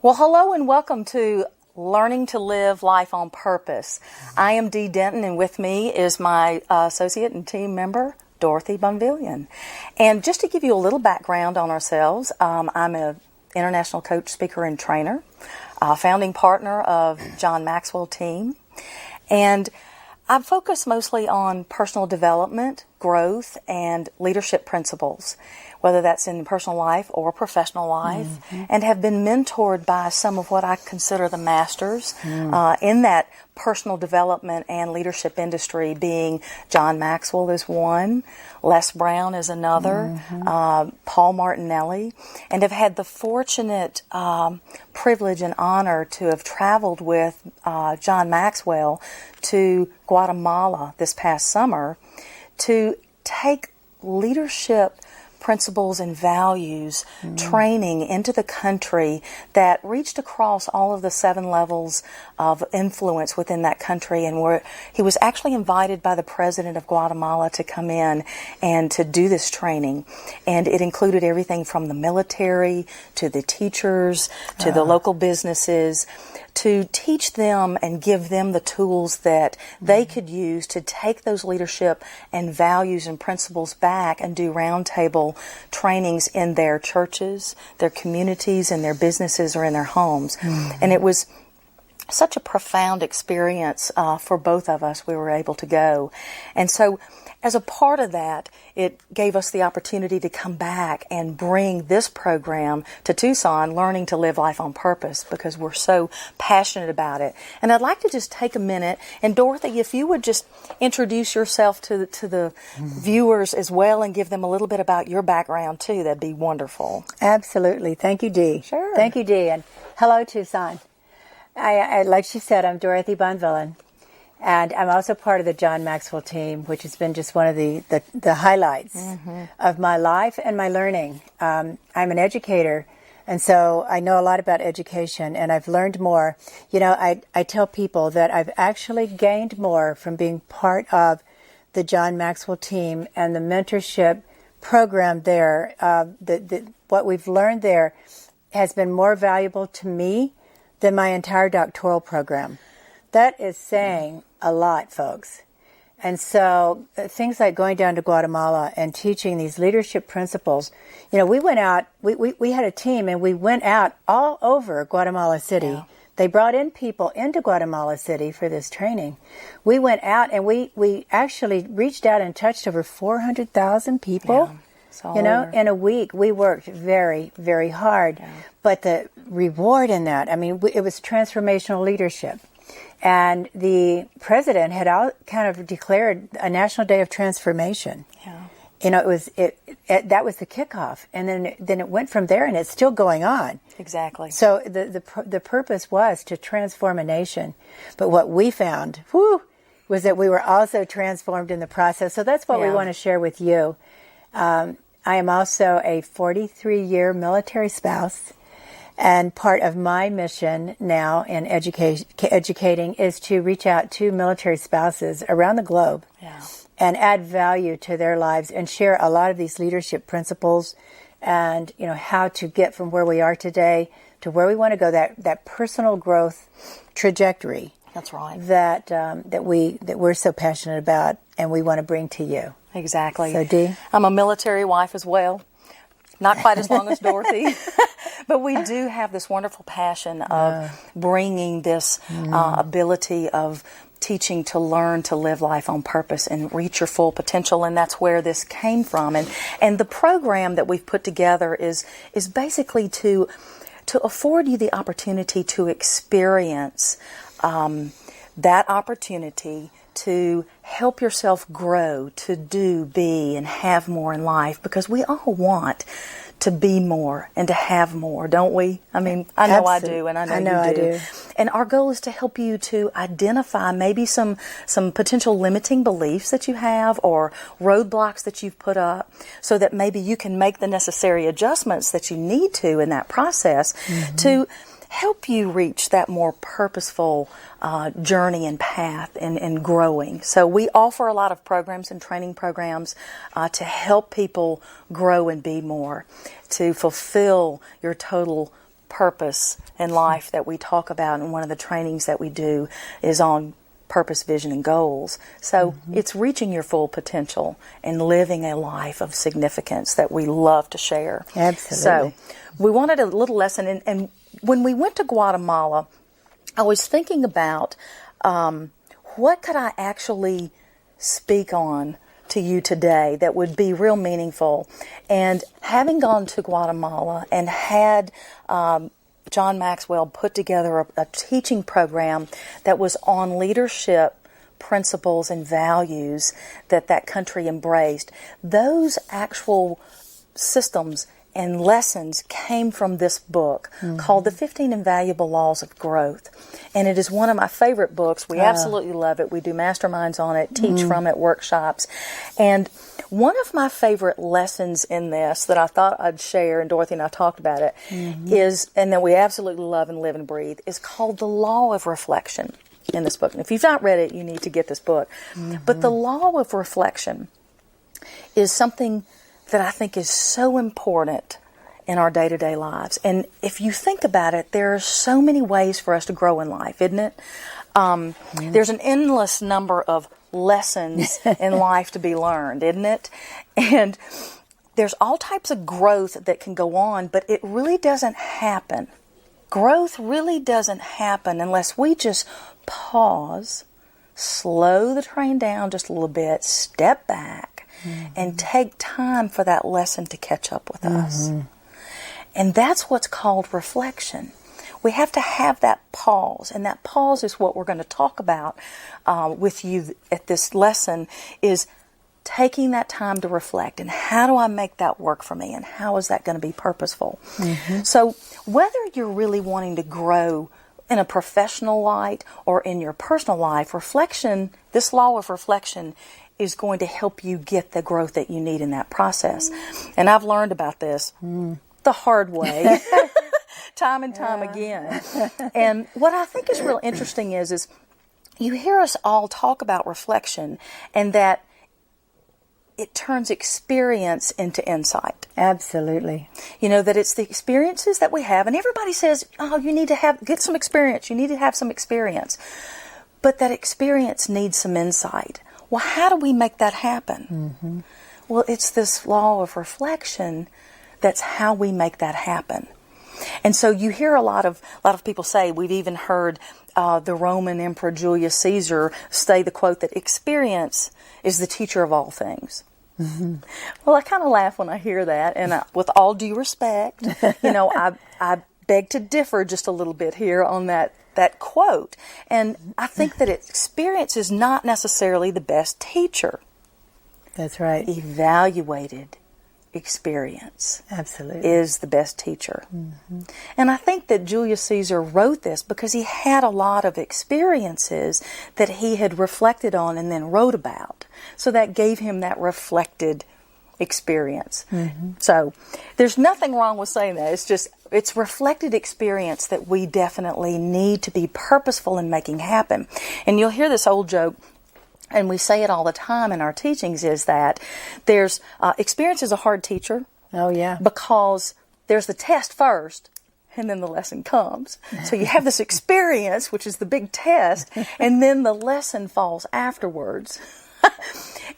Well, hello and welcome to Learning to Live Life on Purpose. I am Dee Denton, and with me is my associate and team member, Dorothy Bonvillian. And just to give you a little background on ourselves, I'm an international coach, speaker, and trainer, founding partner of John Maxwell team. And I focus mostly on personal development, growth, and leadership principles, whether that's in personal life or professional life, and have been mentored by some of what I consider the masters in that personal development and leadership industry, being John Maxwell is one, Les Brown is another, Paul Martinelli, and have had the fortunate privilege and honor to have traveled with John Maxwell to Guatemala this past summer to take leadership principles and values training into the country that reached across all of the 7 levels of influence within that country, and where he was actually invited by the president of Guatemala to come in and to do this training. And it included everything from the military to the teachers to the local businesses, to teach them and give them the tools that they could use to take those leadership and values and principles back and do roundtable trainings in their churches, their communities, and their businesses, or in their homes. And it was such a profound experience for both of us. We were able to go. And so as a part of that, it gave us the opportunity to come back and bring this program to Tucson, Learning to Live Life on Purpose, because we're so passionate about it. And I'd like to just take a minute, and Dorothy, if you would just introduce yourself to the viewers as well and give them a little bit about your background too, that'd be wonderful. Absolutely. Thank you, Dee. Sure. Thank you, Dee. And hello, Tucson. I like she said, I'm Dorothy Bonvillian. And I'm also part of the John Maxwell team, which has been just one of the highlights of my life and my learning. I'm an educator, and so I know a lot about education, and I've learned more. You know, I tell people that I've actually gained more from being part of the John Maxwell team and the mentorship program there. What we've learned there has been more valuable to me than my entire doctoral program. That is saying a lot, folks. And so things like going down to Guatemala and teaching these leadership principles. You know, we went out, we had a team, and we went out all over Guatemala City. Yeah. They brought in people into Guatemala City for this training. We went out and we actually reached out and touched over 400,000 people. Yeah. You know, in a week. We worked very, very hard. Yeah. But the reward in that, I mean, it was transformational leadership. And the president had kind of declared a National Day of Transformation. Yeah. You know, that was the kickoff, and then it went from there, and it's still going on. Exactly. So the purpose was to transform a nation, but what we found, was that we were also transformed in the process. So that's what we want to share with you. I am also a 43-year military spouse. And part of my mission now in educating is to reach out to military spouses around the globe and add value to their lives and share a lot of these leadership principles and, you know, how to get from where we are today to where we want to go, that personal growth trajectory. That's right. That we're so passionate about and we want to bring to you. Exactly. So, Dee? I'm a military wife as well. Not quite as long as Dorothy, but we do have this wonderful passion of bringing this ability of teaching to learn to live life on purpose and reach your full potential, and that's where this came from. And the program that we've put together is basically to afford you the opportunity to experience that opportunity to help yourself grow, to do, be, and have more in life, because we all want to be more and to have more, don't we? I mean, I know Absolutely. I do, and I know you do. And our goal is to help you to identify maybe some potential limiting beliefs that you have or roadblocks that you've put up, so that maybe you can make the necessary adjustments that you need to in that process to help you reach that more purposeful journey and path and growing. So we offer a lot of programs and training programs to help people grow and be more, to fulfill your total purpose in life that we talk about, and one of the trainings that we do is on purpose, vision, and goals. So it's reaching your full potential and living a life of significance that we love to share. Absolutely. So we wanted a little lesson, and when we went to Guatemala, I was thinking about what could I actually speak on to you today that would be real meaningful. And having gone to Guatemala and had John Maxwell put together a teaching program that was on leadership principles and values that country embraced, those actual systems and lessons came from this book called The 15 Invaluable Laws of Growth. And it is one of my favorite books. We absolutely love it. We do masterminds on it, teach from it, workshops. And one of my favorite lessons in this that I thought I'd share, and Dorothy and I talked about it, is, and that we absolutely love and live and breathe, is called The Law of Reflection in this book. And if you've not read it, you need to get this book. But the law of reflection is something that I think is so important in our day-to-day lives. And if you think about it, there are so many ways for us to grow in life, isn't it? There's an endless number of lessons in life to be learned, isn't it? And there's all types of growth that can go on, but it really doesn't happen. Growth really doesn't happen unless we just pause, slow the train down just a little bit, step back, and take time for that lesson to catch up with us. And that's what's called reflection. We have to have that pause, and that pause is what we're going to talk about with you at this lesson, is taking that time to reflect, and how do I make that work for me, and how is that going to be purposeful? So whether you're really wanting to grow in a professional light or in your personal life, reflection, this law of reflection, is going to help you get the growth that you need in that process. And I've learned about this the hard way, time and time again. And what I think is real interesting is you hear us all talk about reflection, and that it turns experience into insight. Absolutely. You know, that it's the experiences that we have, and everybody says, oh, you need to get some experience, you need to have some experience. But that experience needs some insight. Well, how do we make that happen? Well, it's this law of reflection that's how we make that happen. And so you hear a lot of people say, we've even heard the Roman Emperor Julius Caesar say the quote that experience is the teacher of all things. Well, I kind of laugh when I hear that, and with all due respect, you know, I beg to differ just a little bit here on that quote. And I think that experience is not necessarily the best teacher. That's right. Evaluated experience Absolutely. is the best teacher. And I think that Julius Caesar wrote this because he had a lot of experiences that he had reflected on and then wrote about. So that gave him that reflected experience. So there's nothing wrong with saying that. It's just, it's reflected experience that we definitely need to be purposeful in making happen. And you'll hear this old joke, and we say it all the time in our teachings, is that there's experience is a hard teacher. Oh, yeah. Because there's the test first, and then the lesson comes. So you have this experience, which is the big test, and then the lesson falls afterwards.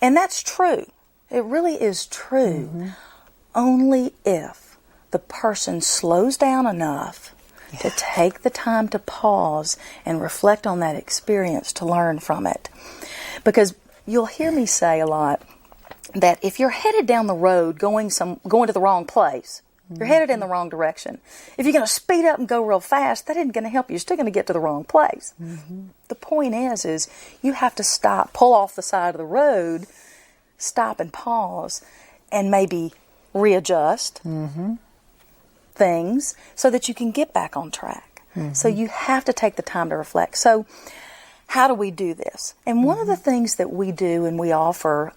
And that's true. It really is true. Only if the person slows down enough to take the time to pause and reflect on that experience to learn from it. Because you'll hear me say a lot that if you're headed down the road going to the wrong place, you're headed in the wrong direction. If you're going to speed up and go real fast, that isn't going to help you. You're still going to get to the wrong place. The point is you have to stop, pull off the side of the road, stop and pause, and maybe readjust things so that you can get back on track. So you have to take the time to reflect. So how do we do this? And one of the things that we do and we offer,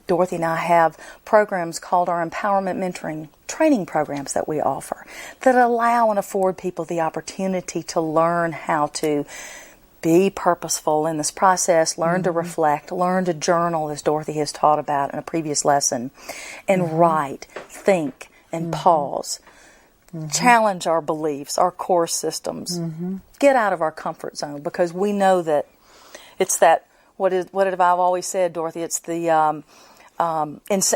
Dorothy and I have programs called our Empowerment Mentoring training programs that we offer that allow and afford people the opportunity to learn how to be purposeful in this process, learn to reflect, learn to journal, as Dorothy has taught about in a previous lesson, and write, think, and pause. challenge our beliefs, our core systems, get out of our comfort zone, because we know that it's that, what have I always said, Dorothy? It's the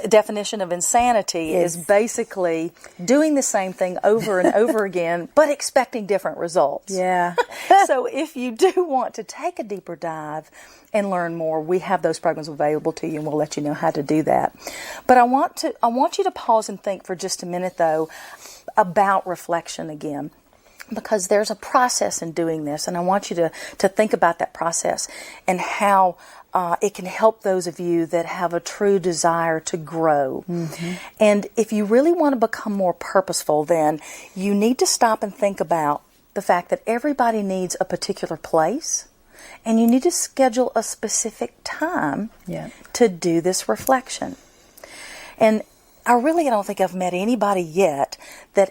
definition of insanity is basically doing the same thing over and over again, but expecting different results. Yeah. So if you do want to take a deeper dive and learn more, we have those programs available to you, and we'll let you know how to do that. But I want you to pause and think for just a minute, though, about reflection again, because there's a process in doing this, and I want you to think about that process and how it can help those of you that have a true desire to grow. And if you really want to become more purposeful, then you need to stop and think about the fact that everybody needs a particular place, and you need to schedule a specific time to do this reflection. And I don't think I've met anybody yet that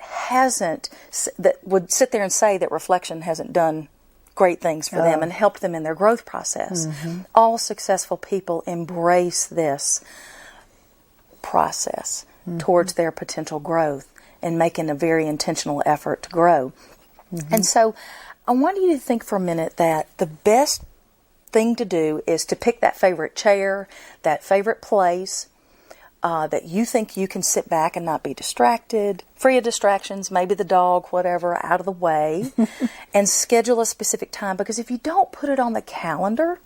would sit there and say that reflection hasn't done great things for them and helped them in their growth process. All successful people embrace this process towards their potential growth and making a very intentional effort to grow. And so I want you to think for a minute that the best thing to do is to pick that favorite chair, that favorite place, that you think you can sit back and not be distracted, free of distractions, maybe the dog, whatever, out of the way, and schedule a specific time. Because if you don't put it on the calendar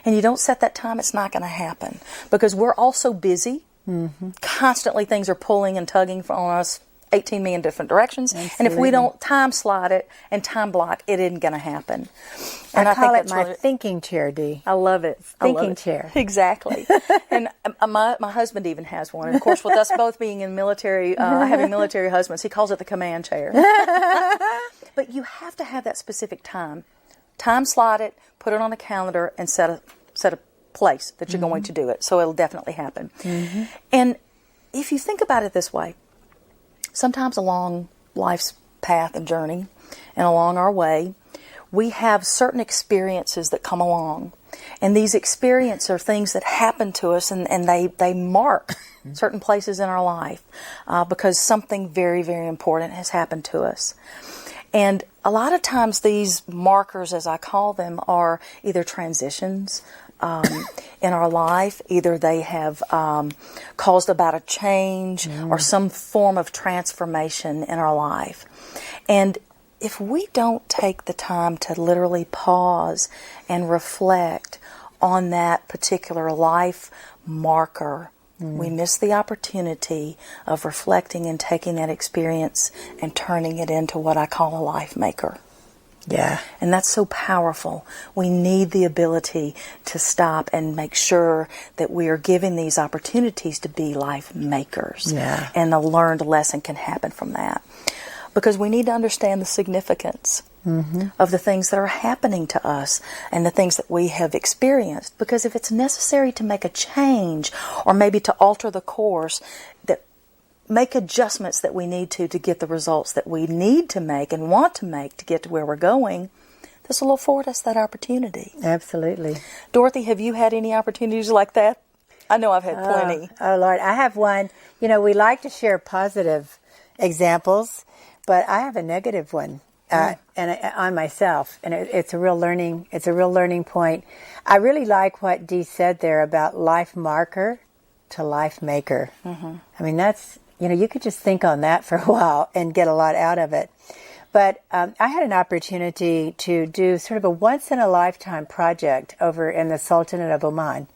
and you don't set that time, it's not going to happen. Because we're all so busy. Constantly things are pulling and tugging on us 18 million different directions. Absolutely. And if we don't time slot it and time block, it isn't going to happen. And I call think it my thinking chair, Dee. I love it. Thinking chair. Exactly. And my husband even has one. And of course, with us both being in military, having military husbands, he calls it the command chair. But you have to have that specific time. Time slot it, put it on a calendar, and set a place that you're going to do it. So it'll definitely happen. And if you think about it this way, sometimes along life's path and journey and along our way, we have certain experiences that come along. And these experiences are things that happen to us, and they mark certain places in our life because something very, very important has happened to us. And a lot of times these markers, as I call them, are either transitions in our life. Either they have caused about a change or some form of transformation in our life. And if we don't take the time to literally pause and reflect on that particular life marker, we miss the opportunity of reflecting and taking that experience and turning it into what I call a life maker. Yeah. And that's so powerful. We need the ability to stop and make sure that we are giving these opportunities to be life makers. Yeah. And a learned lesson can happen from that. Because we need to understand the significance of the things that are happening to us and the things that we have experienced. Because if it's necessary to make a change or maybe to alter the course, that make adjustments that we need to get the results that we need to make and want to make to get to where we're going, this will afford us that opportunity. Absolutely. Dorothy, have you had any opportunities like that? I know I've had plenty. Oh, Lord, I have one. You know, we like to share positive examples, but I have a negative one on myself, and it's a real learning. It's a real learning point. I really like what Dee said there about life marker to life maker. I mean, that's, you know, you could just think on that for a while and get a lot out of it. But I had an opportunity to do sort of a once-in-a-lifetime project over in the Sultanate of Oman.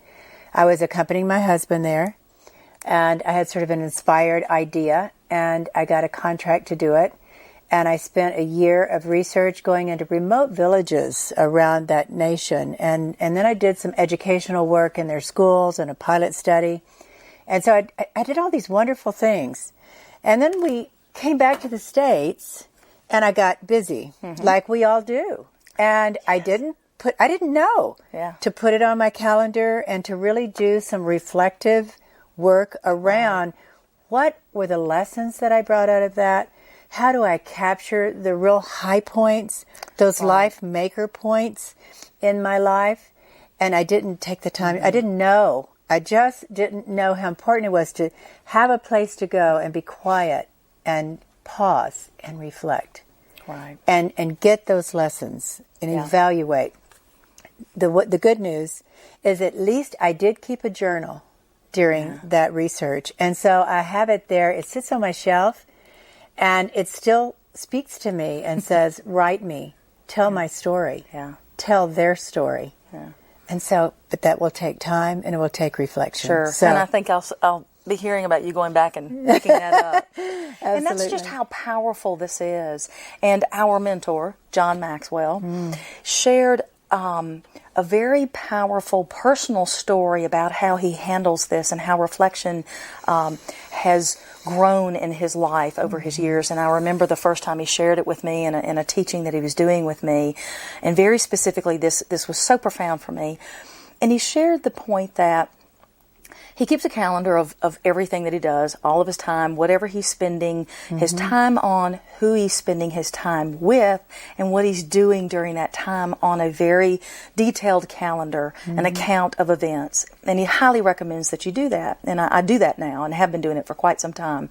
I was accompanying my husband there, and I had sort of an inspired idea, and I got a contract to do it. And I spent a year of research going into remote villages around that nation. And then I did some educational work in their schools and a pilot study. And so I did all these wonderful things. And then we came back to the States, and I got busy, like we all do. And I didn't know to put it on my calendar and to really do some reflective work around what were the lessons that I brought out of that. How do I capture the real high points, those life maker points in my life? And I didn't take the time. I didn't know. I just didn't know how important it was to have a place to go and be quiet and pause and reflect. Right. And get those lessons and evaluate. The good news is at least I did keep a journal during that research. And so I have it there. It sits on my shelf, and it still speaks to me and says, write me, tell my story, tell their story. Yeah. And so, but that will take time, and it will take reflection. Sure. So, and I think I'll be hearing about you going back and picking that up. And that's just how powerful this is. And our mentor, John Maxwell, shared a very powerful personal story about how he handles this and how reflection has grown in his life over his years. And I remember the first time he shared it with me in a teaching that he was doing with me. And very specifically, this was so profound for me. And he shared the point that he keeps a calendar of everything that he does, all of his time, whatever he's spending his time on, who he's spending his time with, and what he's doing during that time on a very detailed calendar, an account of events. And he highly recommends that you do that. And I do that now and have been doing it for quite some time.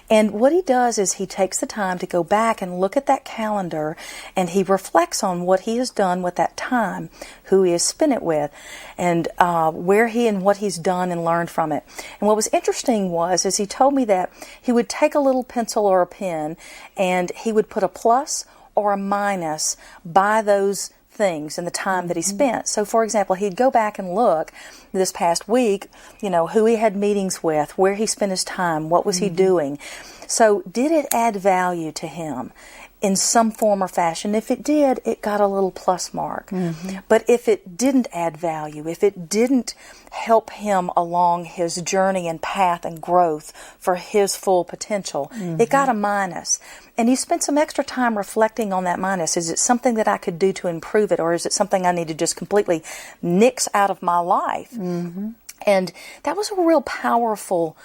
And what he does is he takes the time to go back and look at that calendar, and he reflects on what he has done with that time, who he has spent it with, and where he and what he's done and learned from it. And what was interesting is he told me that he would take a little pencil or a pen and he would put a plus or a minus by those things and the time that he spent. So, for example, he'd go back and look this past week, who he had meetings with, where he spent his time, what was he doing. So, did it add value to him in some form or fashion? If it did, it got a little plus mark. But if it didn't add value, if it didn't help him along his journey and path and growth for his full potential, it got a minus. And he spent some extra time reflecting on that minus. Is it something that I could do to improve it, or is it something I need to just completely nix out of my life? And that was a real powerful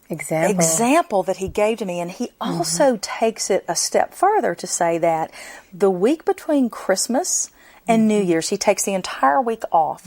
example that he gave to me. And he also takes it a step further to say that the week between Christmas and New Year's, he takes the entire week off,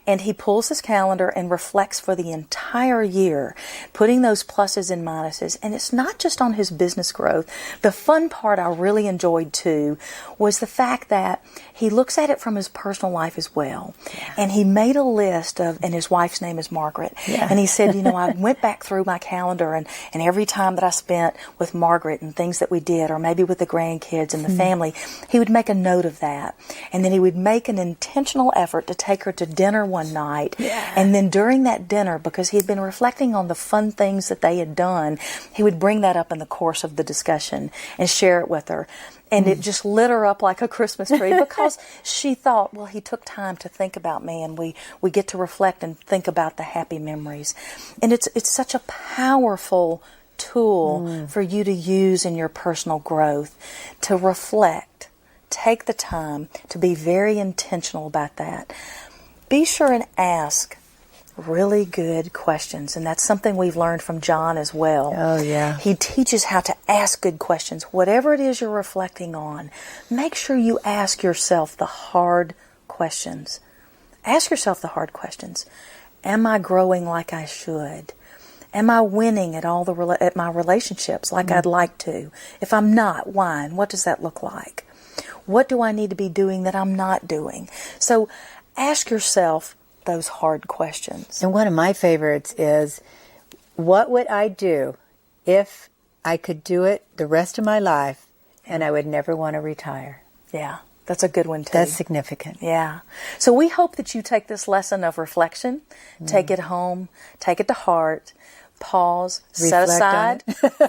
and he pulls his calendar and reflects for the entire year, putting those pluses and minuses. And it's not just on his business growth. The fun part I really enjoyed too was the fact that he looks at it from his personal life as well. And he made a list of, and his wife's name is Margaret. And he said, I went back through my calendar, and every time that I spent with Margaret and things that we did, or maybe with the grandkids and the family, he would make a note of that. And then he would make an intentional effort to take her to dinner one night. And then during that dinner, because he had been reflecting on the fun things that they had done, he would bring that up in the course of the discussion and share it with her. And it just lit her up like a Christmas tree, because she thought, well, he took time to think about me, and we get to reflect and think about the happy memories. And it's such a powerful tool for you to use in your personal growth, to reflect. Take the time to be very intentional about that. Be sure and ask really good questions, and that's something we've learned from John as well. Oh, yeah. He teaches how to ask good questions. Whatever it is you're reflecting on, make sure you ask yourself the hard questions. Ask yourself the hard questions. Am I growing like I should? Am I winning at at my relationships like I'd like to? If I'm not, why? And what does that look like? What do I need to be doing that I'm not doing? So ask yourself those hard questions. And one of my favorites is, what would I do if I could do it the rest of my life and I would never want to retire? Yeah, that's a good one too. That's significant. Yeah. So we hope that you take this lesson of reflection, take it home, take it to heart, pause, set aside,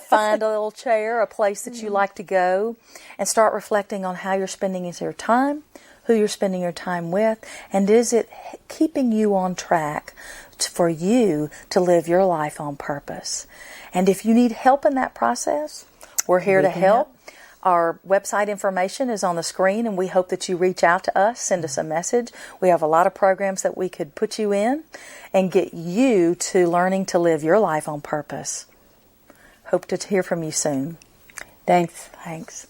find a little chair, a place that you like to go, and start reflecting on how you're spending your time, who you're spending your time with, and is it keeping you on track for you to live your life on purpose. And if you need help in that process, we're here to help. Our website information is on the screen, and we hope that you reach out to us, send us a message. We have a lot of programs that we could put you in and get you to learning to live your life on purpose. Hope to hear from you soon. Thanks. Thanks.